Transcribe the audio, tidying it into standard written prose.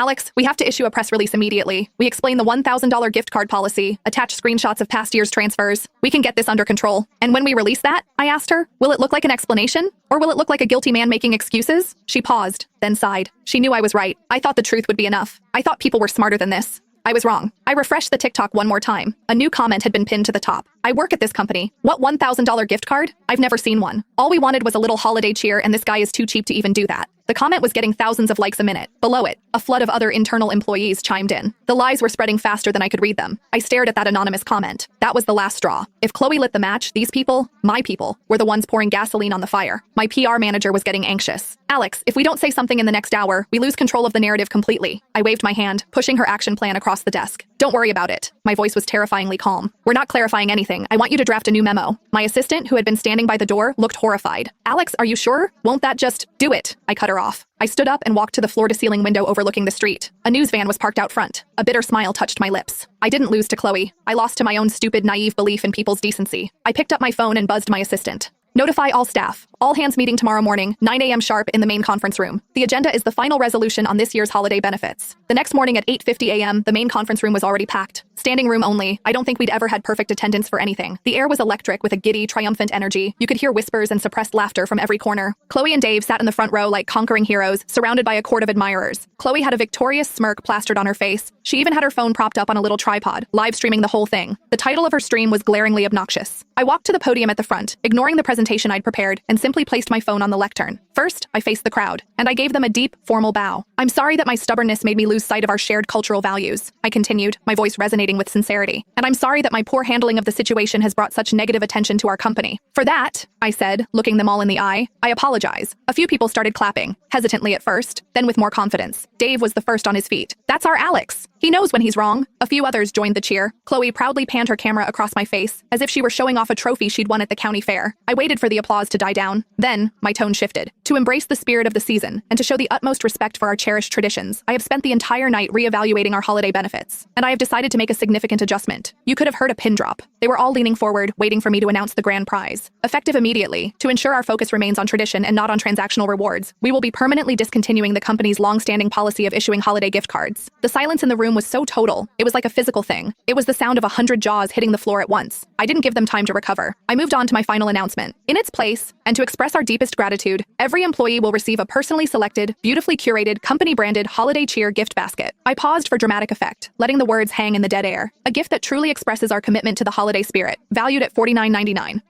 Alex, we have to issue a press release immediately. We explain the $1,000 gift card policy, attach screenshots of past year's transfers. We can get this under control. And when we release that, I asked her, will it look like an explanation? Or will it look like a guilty man making excuses? She paused, then sighed. She knew I was right. I thought the truth would be enough. I thought people were smarter than this. I was wrong. I refreshed the TikTok one more time. A new comment had been pinned to the top. I work at this company. What $1,000 gift card? I've never seen one. All we wanted was a little holiday cheer, and this guy is too cheap to even do that. The comment was getting thousands of likes a minute. Below it, a flood of other internal employees chimed in. The lies were spreading faster than I could read them. I stared at that anonymous comment. That was the last straw. If Chloe lit the match, these people, my people, were the ones pouring gasoline on the fire. My PR manager was getting anxious. Alex, if we don't say something in the next hour, we lose control of the narrative completely. I waved my hand, pushing her action plan across the desk. Don't worry about it. My voice was terrifyingly calm. We're not clarifying anything. I want you to draft a new memo. My assistant, who had been standing by the door, looked horrified. Alex, are you sure? Won't that just do it? I cut her off. I stood up and walked to the floor-to-ceiling window overlooking the street. A news van was parked out front. A bitter smile touched my lips. I didn't lose to Chloe. I lost to my own stupid, naive belief in people's decency. I picked up my phone and buzzed my assistant. Notify all staff. All hands meeting tomorrow morning, 9 a.m. sharp in the main conference room. The agenda is the final resolution on this year's holiday benefits. The next morning at 8:50 a.m., the main conference room was already packed. Standing room only. I don't think we'd ever had perfect attendance for anything. The air was electric with a giddy, triumphant energy. You could hear whispers and suppressed laughter from every corner. Chloe and Dave sat in the front row like conquering heroes, surrounded by a court of admirers. Chloe had a victorious smirk plastered on her face. She even had her phone propped up on a little tripod, live streaming the whole thing. The title of her stream was glaringly obnoxious. I walked to the podium at the front, ignoring the presentation I'd prepared, and simply placed my phone on the lectern. First, I faced the crowd, and I gave them a deep, formal bow. I'm sorry that my stubbornness made me lose sight of our shared cultural values, I continued, my voice resonating with sincerity. And I'm sorry that my poor handling of the situation has brought such negative attention to our company. For that, I said, looking them all in the eye, I apologize. A few people started clapping, hesitantly at first, then with more confidence. Dave was the first on his feet. That's our Alex. He knows when he's wrong. A few others joined the cheer. Chloe proudly panned her camera across my face, as if she were showing off a trophy she'd won at the county fair. I waited for the applause to die down. Then, my tone shifted. To embrace the spirit of the season, and to show the utmost respect for our cherished traditions, I have spent the entire night reevaluating our holiday benefits, and I have decided to make a significant adjustment. You could have heard a pin drop. They were all leaning forward, waiting for me to announce the grand prize. Effective immediately, to ensure our focus remains on tradition and not on transactional rewards, we will be permanently discontinuing the company's long-standing policy of issuing holiday gift cards. The silence in the room was so total, it was like a physical thing. It was the sound of 100 jaws hitting the floor at once. I didn't give them time to recover. I moved on to my final announcement. In its place, and to express our deepest gratitude, every employee will receive a personally selected, beautifully curated, company-branded holiday cheer gift basket. I paused for dramatic effect, letting the words hang in the dead air. A gift that truly expresses our commitment to the holiday spirit, valued at $49.99.